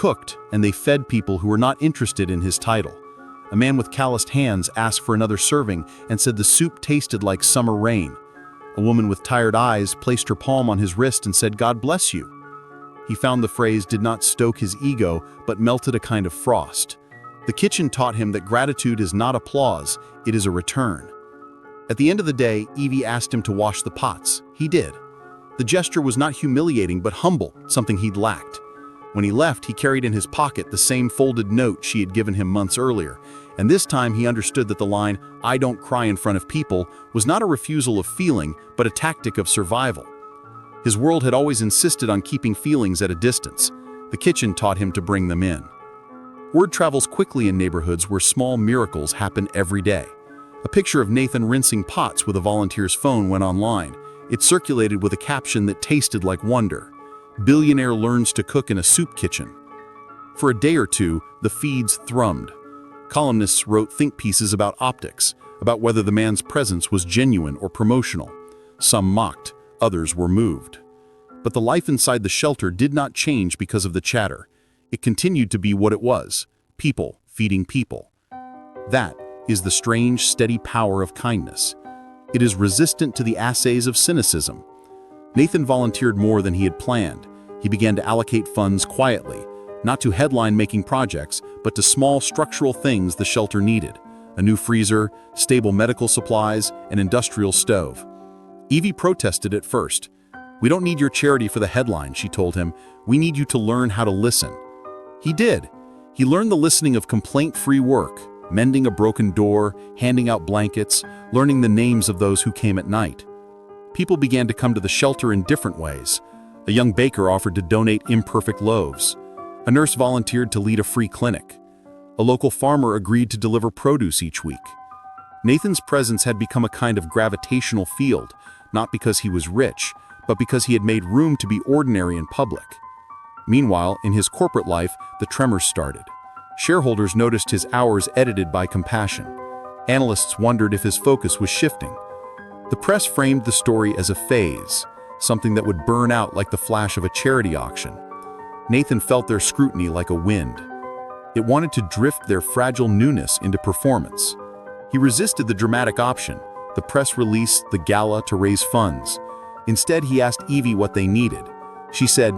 cooked, and they fed people who were not interested in his title. A man with calloused hands asked for another serving and said the soup tasted like summer rain. A woman with tired eyes placed her palm on his wrist and said, "God bless you." He found the phrase did not stoke his ego, but melted a kind of frost. The kitchen taught him that gratitude is not applause, it is a return. At the end of the day, Evie asked him to wash the pots. He did. The gesture was not humiliating but humble, something he'd lacked. When he left, he carried in his pocket the same folded note she had given him months earlier, and this time he understood that the line, "I don't cry in front of people," was not a refusal of feeling, but a tactic of survival. His world had always insisted on keeping feelings at a distance. The kitchen taught him to bring them in. Word travels quickly in neighborhoods where small miracles happen every day. A picture of Nathan rinsing pots with a volunteer's phone went online. It circulated with a caption that tasted like wonder. "Billionaire learns to cook in a soup kitchen." For a day or two, the feeds thrummed. Columnists wrote think pieces about optics, about whether the man's presence was genuine or promotional. Some mocked, others were moved. But the life inside the shelter did not change because of the chatter. It continued to be what it was, people feeding people. That is the strange, steady power of kindness. It is resistant to the assays of cynicism. Nathan volunteered more than he had planned. He began to allocate funds quietly, not to headline-making projects, but to small structural things the shelter needed: a new freezer, stable medical supplies, an industrial stove. Evie protested at first. "We don't need your charity for the headline," she told him. "We need you to learn how to listen." He did. He learned the listening of complaint-free work, mending a broken door, handing out blankets, learning the names of those who came at night. People began to come to the shelter in different ways. A young baker offered to donate imperfect loaves. A nurse volunteered to lead a free clinic. A local farmer agreed to deliver produce each week. Nathan's presence had become a kind of gravitational field, not because he was rich, but because he had made room to be ordinary in public. Meanwhile, in his corporate life, the tremors started. Shareholders noticed his hours edited by compassion. Analysts wondered if his focus was shifting. The press framed the story as a phase, something that would burn out like the flash of a charity auction. Nathan felt their scrutiny like a wind. It wanted to drift their fragile newness into performance. He resisted the dramatic option, the press release, the gala to raise funds. Instead, he asked Evie what they needed. She said,